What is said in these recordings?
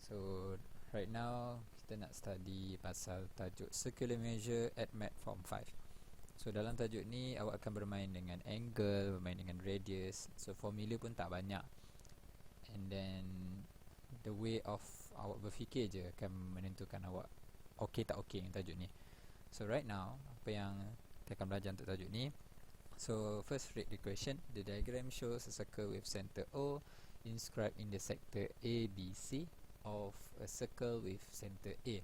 So right now kita nak study pasal tajuk circular measure at Mat Form 5. So dalam tajuk ni awak akan bermain dengan angle, bermain dengan radius. So formula pun tak banyak. And then the way of awak berfikir je akan menentukan awak okey tak okey dengan tajuk ni. So right now apa yang kita akan belajar untuk tajuk ni. So first read the question. The diagram shows a circle with center O inscribed in the sector ABC of a circle with center A.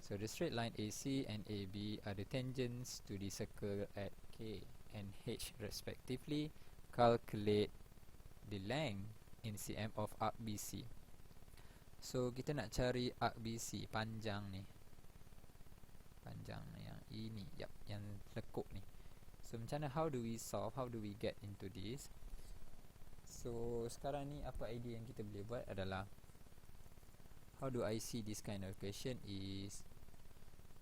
So the straight line AC and AB are the tangents to the circle at K and H respectively. Calculate the length in cm of arc BC. So kita nak cari arc BC panjang ni. Panjang yang ini, yang lekuk ni. So macam mana, how do we solve, how do we get into this? So sekarang ni apa idea yang kita boleh buat adalah, how do I see this kind of question is,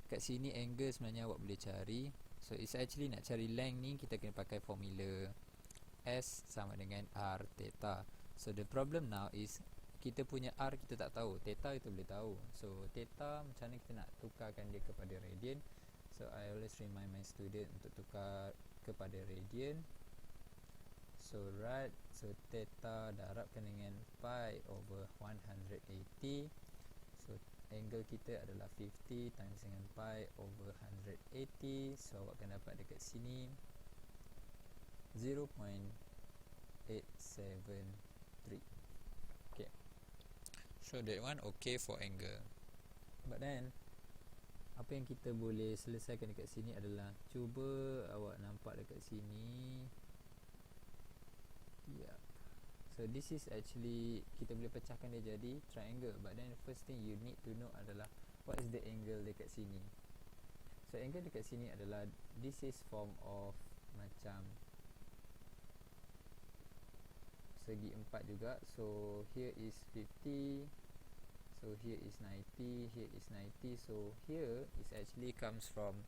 kat sini angle sebenarnya awak boleh cari. So it's actually nak cari length ni kita kena pakai formula S sama dengan R theta. So the problem now is kita punya R kita tak tahu, theta kita boleh tahu. So theta macam mana kita nak tukarkan dia kepada radian. So I always remind my student untuk tukar kepada radian. So right, so theta darabkan dengan pi over 180. So angle kita adalah 50 times dengan pi over 180. So awak akan dapat dekat sini 0.873. Okay, so that one okay for angle. But then apa yang kita boleh selesaikan dekat sini adalah, cuba awak nampak dekat sini. Yeah. So this is actually, kita boleh pecahkan dia jadi triangle. But then the first thing you need to know adalah, what is the angle dekat sini. So angle dekat sini adalah, this is form of macam segi empat juga. So here is 50. So here is 90, here is 90. So here is actually comes from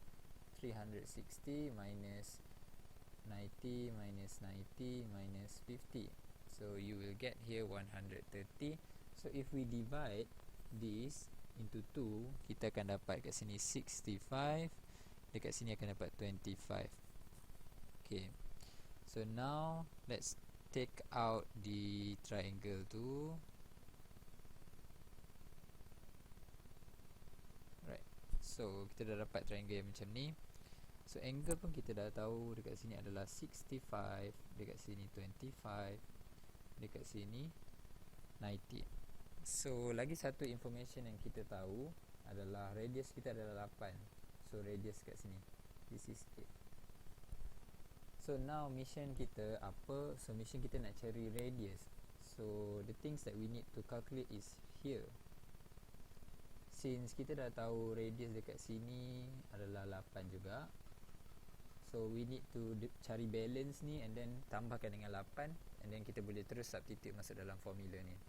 360 minus 90 minus 90 minus 50. So you will get here 130. So if we divide this into 2, kita akan dapat kat sini 65. Dekat sini akan dapat 25. Okay, so now let's take out the triangle tu. So kita dah dapat triangle yang macam ni. So angle pun kita dah tahu, dekat sini adalah 65, dekat sini 25, dekat sini 90. So lagi satu information yang kita tahu adalah radius kita adalah 8. So radius kat sini, this is 8. So now mission kita apa? So mission kita nak cari radius. So the things that we need to calculate is here. Since kita dah tahu radius dekat sini adalah 8 juga, so we need to cari balance ni and then tambahkan dengan 8, and then kita boleh terus substitute masuk dalam formula ni.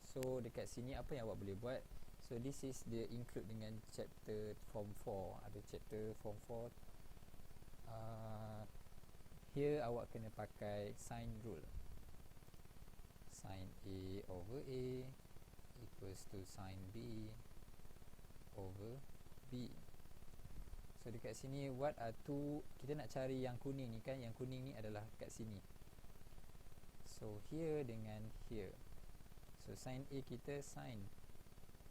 So dekat sini apa yang awak boleh buat? So this is the include dengan chapter form 4. Ada chapter form 4. Here awak kena pakai sin rule. Sin A over A equals to sin B over B. So dekat sini what are two, kita nak cari yang kuning ni kan, yang kuning ni adalah kat sini. So here dengan here. So sin A kita sin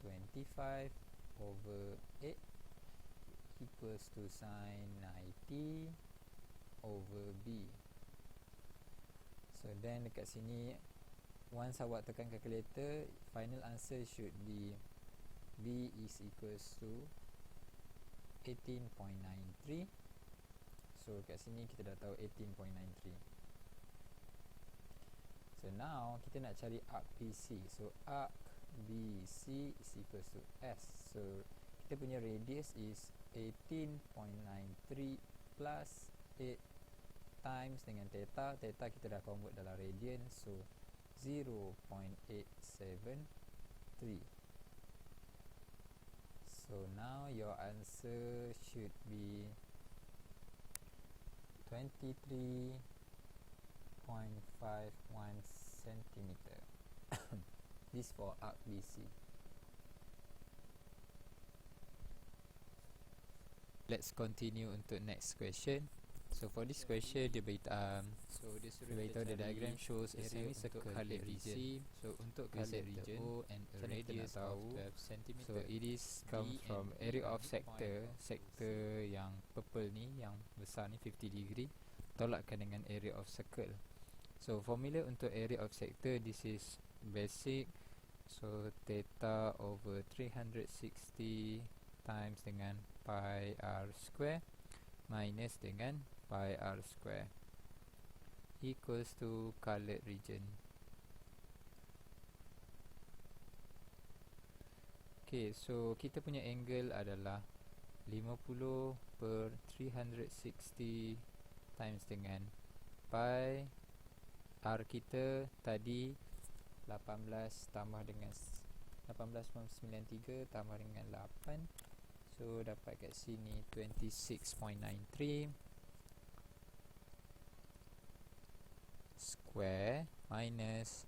25 over 8 equals to sin 90 over B. So then dekat sini, once awak tekan calculator, final answer should be B is equals to 18.93. So kat sini kita dah tahu 18.93. So now kita nak cari arc BC. So arc BC is equals to S. So kita punya radius is 18.93 plus 8 times dengan theta. Theta kita dah convert dalam radian. So 0.873. So now your answer should be 23.51 centimeter. This for arc BC. Let's continue untuk next question. So for this question dia beritahu the diagram shows a semicircle colored region. So untuk colored region O and a radius of 12 cm. So it is come from area of sector yang purple ni, yang besar ni 50 degree, tolakkan dengan area of circle. So formula untuk area of sector, this is basic. So theta over 360 times dengan pi r square minus dengan pi r square equals to colored region. Okay, so kita punya angle adalah 50 per 360 times dengan pi r kita tadi 18 tambah dengan 18.93 tambah dengan 8. So dapat kat sini 26.93 square minus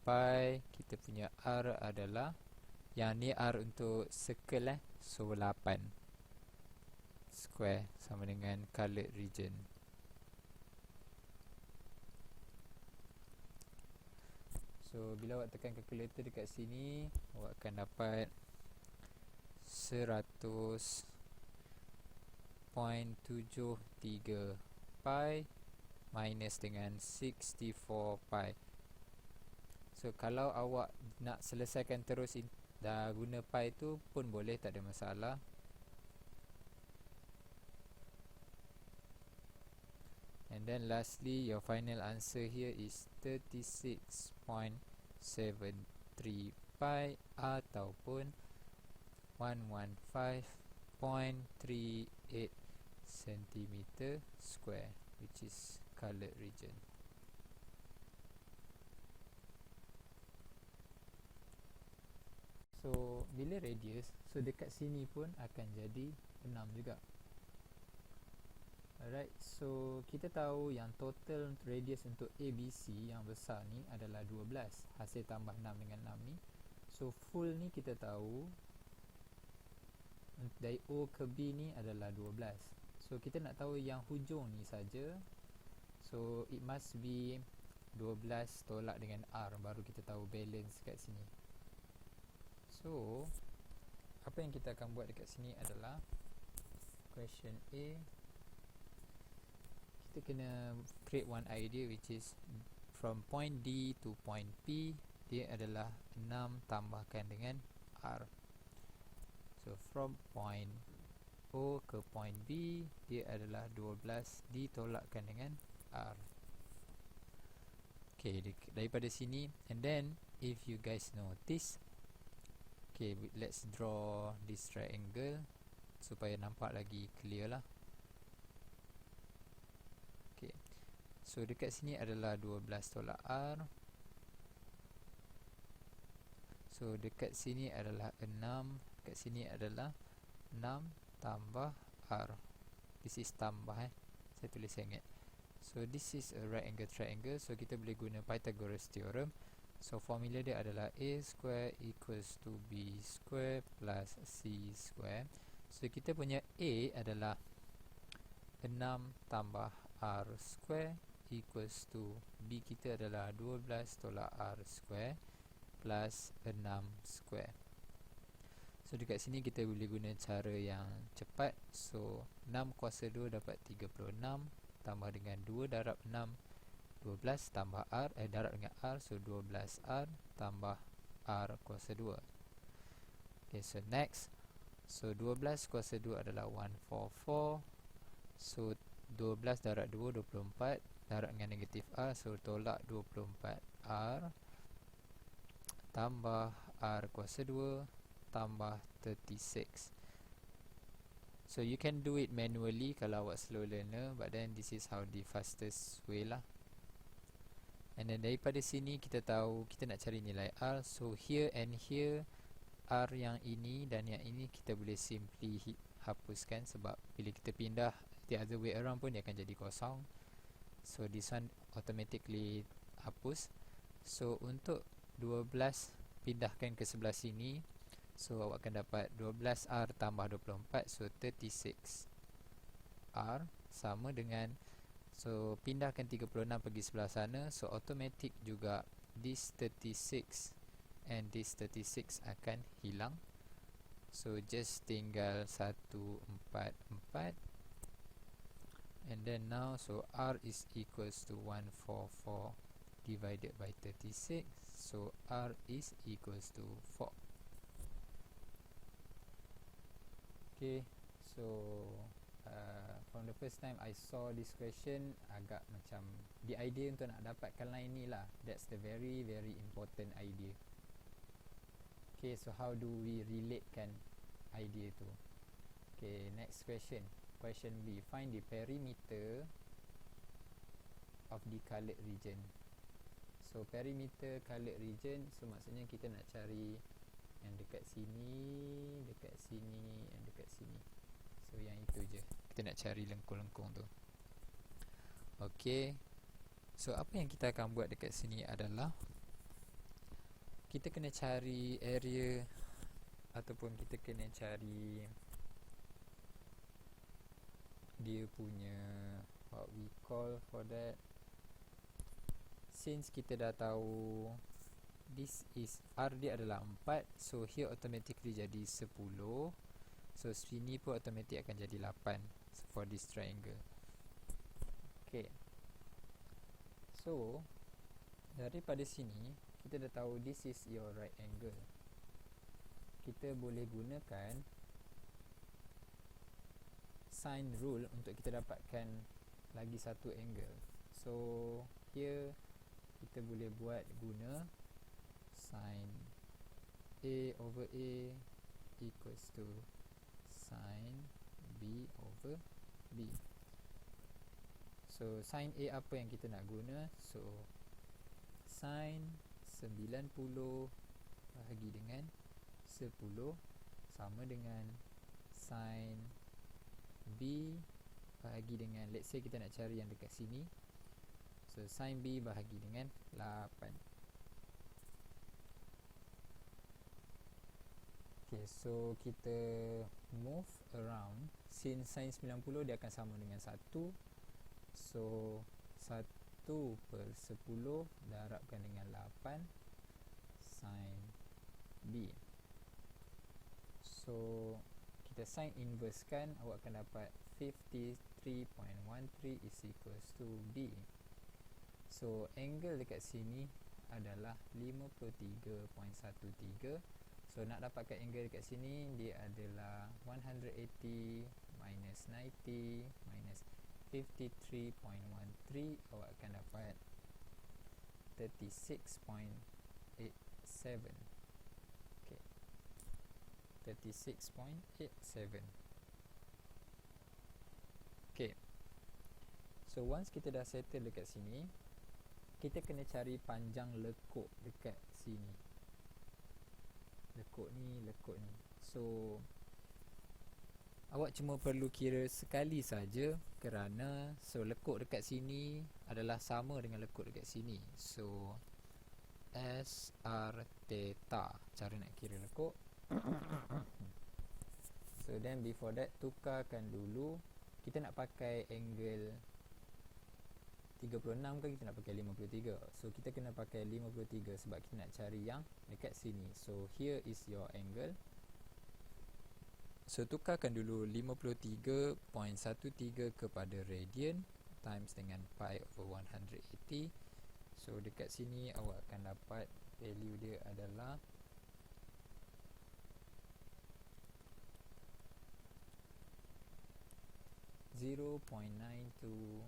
pi kita punya r adalah, yang ni r untuk circle so 8 square sama dengan colored region. So bila awak tekan calculator dekat sini, awak akan dapat 100.73 pi minus dengan 64 pi. So kalau awak nak selesaikan terus dah guna pi tu pun boleh, tak ada masalah. And then lastly, your final answer here is 36.73 pi ataupun 115.38 cm square, which is colored region. So bila radius, so dekat sini pun akan jadi 6 juga. Alright, so kita tahu yang total radius untuk ABC yang besar ni adalah 12, hasil tambah 6 dengan 6 ni. So full ni kita tahu dari O ke B ni adalah 12. So kita nak tahu yang hujung ni saja. So it must be 12 tolak dengan R, baru kita tahu balance kat sini. So apa yang kita akan buat dekat sini adalah question A, kita kena create one idea, which is from point D to point P, dia adalah 6 tambahkan dengan R. So from point O ke point B, dia adalah 12 ditolakkan dengan R. Okay, daripada sini, and then if you guys notice, okay, let's draw this triangle supaya nampak lagi clear lah. Okay, so dekat sini adalah 12 tolak R. So dekat sini adalah 6, dekat sini adalah 6 tambah R. This is tambah saya tulis ingat. So this is a right angle triangle, so kita boleh guna Pythagoras theorem. So formula dia adalah A square equals to B square plus C square. So kita punya A adalah 6 tambah R square equals to B kita adalah 12 tolak R square plus 6 square. So dekat sini kita boleh guna cara yang cepat. So 6 kuasa 2 dapat 36 tambah dengan 2 darab 6, 12 tambah R, darab dengan R, so 12R tambah R kuasa 2. Okay, so next, so 12 kuasa 2 adalah 144. So 12 darab 2, 24, darab dengan negatif R, so tolak 24R tambah R kuasa 2 tambah 36. So you can do it manually kalau awak slow learner, but then this is how the fastest way lah. And then daripada sini kita tahu kita nak cari nilai R. So here and here, R yang ini dan yang ini kita boleh simply hapuskan, sebab bila kita pindah the other way around pun dia akan jadi kosong. So this one automatically hapus. So untuk 12 pindahkan ke sebelah sini. So awak akan dapat 12R tambah 24, so 36R sama dengan, so pindahkan 36 pergi sebelah sana, so automatic juga this 36 and this 36 akan hilang. So just tinggal 144, and then now so R is equals to 144 divided by 36, so R is equals to 4. Okay, so from the first time I saw this question, agak macam the idea untuk nak dapatkan line ni lah, that's the very very important idea. Okay, so how do we relatekan idea tu? Okay, next question. Question B, find the perimeter of the coloured region. So perimeter coloured region, so maksudnya kita nak cari yang dekat sini, dekat sini, and dekat sini. So yang itu je, kita nak cari lengkung-lengkung tu. Okay, so apa yang kita akan buat dekat sini adalah kita kena cari area, ataupun kita kena cari dia punya, what we call for that, since kita dah tahu this is R dia adalah 4, so here automatically jadi 10, so sini pun automatic akan jadi 8 for this triangle. Okay, so daripada sini kita dah tahu this is your right angle. Kita boleh gunakan sine rule untuk kita dapatkan lagi satu angle. So here kita boleh buat guna sin A over A equals to sin B over B. So sin A apa yang kita nak guna? So sin 90 bahagi dengan 10 sama dengan sin B bahagi dengan, let's say kita nak cari yang dekat sini, so sin B bahagi dengan 8. Okay, so kita move around, since sin 90 dia akan sama dengan 1, so 1 per 10 darabkan dengan 8 sin B. So kita sin inverse kan, awak akan dapat 53.13 is equals to B. So angle dekat sini adalah 53.13. So nak dapatkan angle dekat sini, dia adalah 180 minus 90 minus 53.13, awak akan dapat 36.87. Okay, 36.87. Okay, so once kita dah settle dekat sini, kita kena cari panjang lekuk dekat sini. Lekuk ni, lekuk ni. So awak cuma perlu kira sekali saja, kerana so lekuk dekat sini adalah sama dengan lekuk dekat sini. So SR theta, cara nak kira lekuk. So then before that, tukarkan dulu, kita nak pakai angle 36 ke kita nak pakai 53? So kita kena pakai 53 sebab kita nak cari yang dekat sini. So here is your angle. So tukarkan dulu 53.13 kepada radian times dengan pi over 180. So dekat sini awak akan dapat value dia adalah 0.927.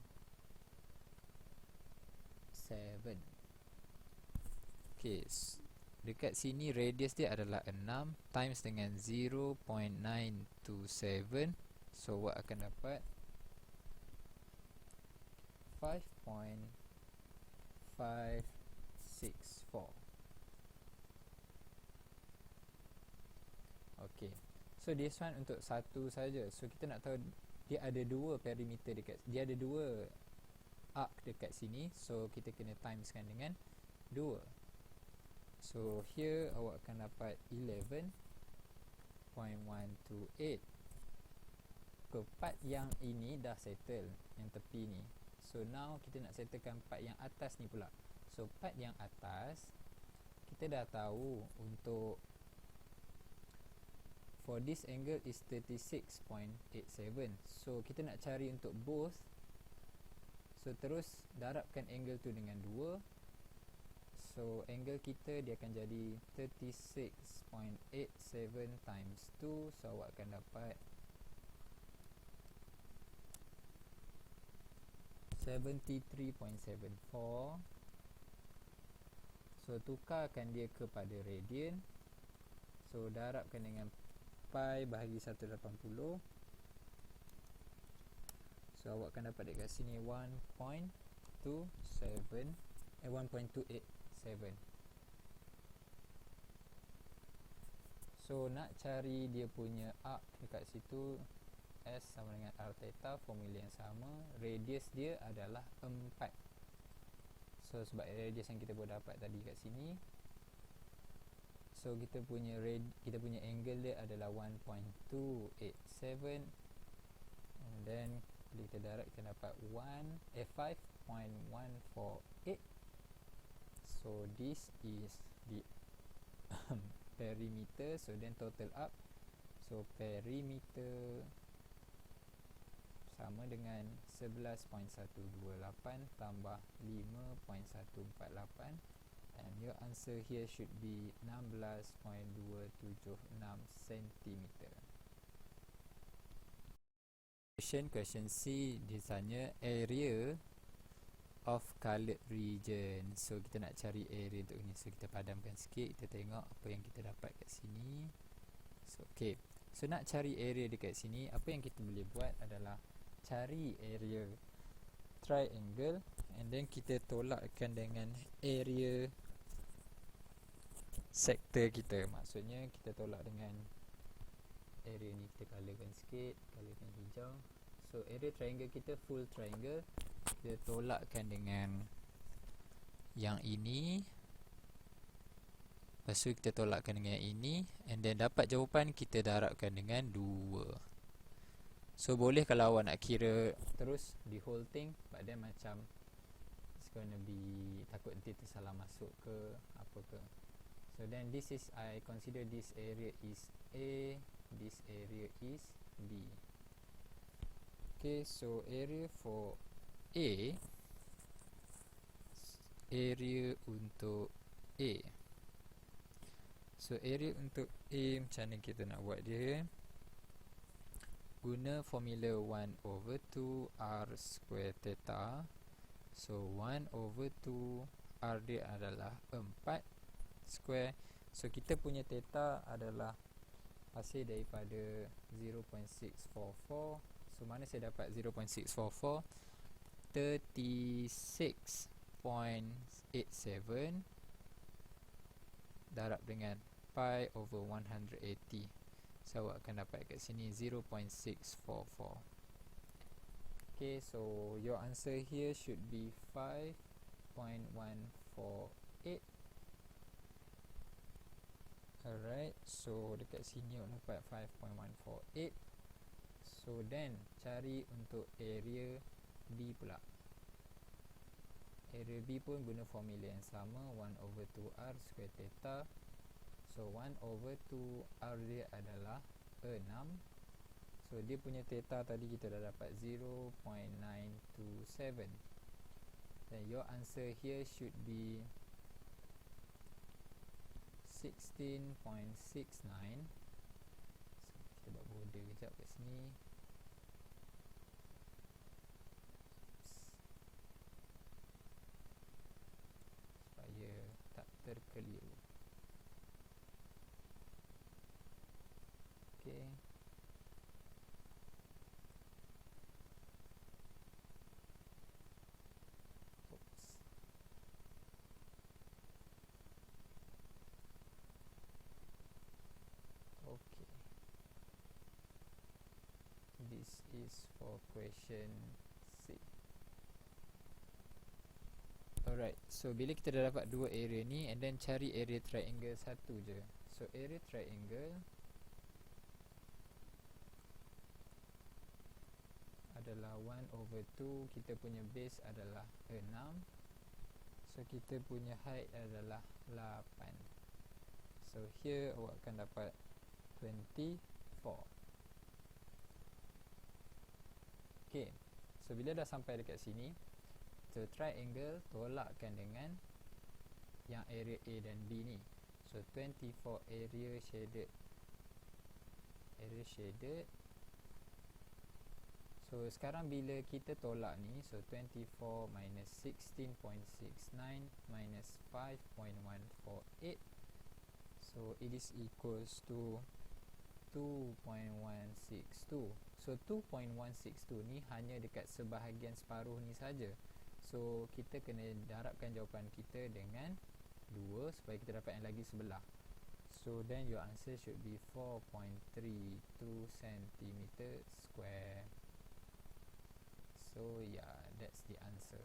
Okay, dekat sini radius dia adalah 6 times dengan 0.927. So awak akan dapat 5.564. Okay, so this one untuk satu saja. So kita nak tahu dia ada dua perimeter dekat, dia ada dua arc dekat sini. So kita kena timeskan dengan 2. So here awak akan dapat 11.128. Part yang ini dah settle, yang tepi ni. So now kita nak settlekan part yang atas ni pula. So part yang atas kita dah tahu untuk for this angle is 36.87. So kita nak cari untuk both. So terus darabkan angle tu dengan 2. So angle kita dia akan jadi 36.87 times 2. So awak akan dapat 73.74. So tukarkan dia kepada radian. So darabkan dengan pi bahagi 180. So awak akan dapat dekat sini 1.287. So nak cari dia punya arc dekat situ, S sama dengan R theta, formula yang sama. Radius dia adalah 4. So sebab radius yang kita boleh dapat tadi kat sini, so kita punya angle dia adalah 1.287. And then bila kita darab kita dapat 5.148. So this is the perimeter. So then total up, so perimeter sama dengan 11.128 tambah 5.148, and your answer here should be 16.276 cm. Question C ditanya area of coloured region. So kita nak cari area untuk ni. So kita padamkan sikit, kita tengok apa yang kita dapat kat sini. So okay, so nak cari area dekat sini, apa yang kita boleh buat adalah cari area triangle, and then kita tolakkan dengan area sektor kita. Maksudnya kita tolak dengan area ni, kita colourkan sikit, colourkan hijau. So area triangle kita full triangle, kita tolakkan dengan yang ini, lepas tu kita tolakkan dengan ini, and then dapat jawapan kita darabkan dengan 2. So boleh kalau awak nak kira terus the whole thing, but then macam it's gonna be, takut nanti tersalah masuk ke apa ke. So then this is, I consider this area is A, this area is B. Okay, so area for A, area untuk A. So area untuk A, macam mana kita nak buat dia? Guna formula 1/2 R square theta. So 1/2 R dia adalah 4 square. So kita punya theta adalah hasil daripada 0.644. So mana saya dapat 0.644? 36.87 darab dengan pi over 180. So awak akan dapat kat sini 0.644. Okay, so your answer here should be 5.148. Alright, so dekat sini awak dapat 5.148. So then cari untuk area B pula. Area B pun guna formula yang sama, 1/2 R square theta. So 1/2 R dia adalah 6. So dia punya theta tadi kita dah dapat 0.927. Then your answer here should be 16.69. So kita buat border kejap kat sini. Supaya tak terkeliru. Okay. Oops. Okay. This is for question C. Alright, so bila kita dah dapat dua area ni, and then cari area triangle satu je. So area triangle adalah 1/2. Kita punya base adalah 6. So kita punya height adalah 8. So here awak akan dapat 24. Okay, so bila dah sampai dekat sini, so triangle tolakkan dengan yang area A dan B ni. So 24 area shaded. So sekarang bila kita tolak ni, so 24 minus 16.69 minus 5.148, so it is equals to 2.162. So 2.162 ni hanya dekat sebahagian separuh ni saja. So kita kena darabkan jawapan kita dengan 2 supaya kita dapat yang lagi sebelah. So then your answer should be 4.32 cm square. So yeah, that's the answer.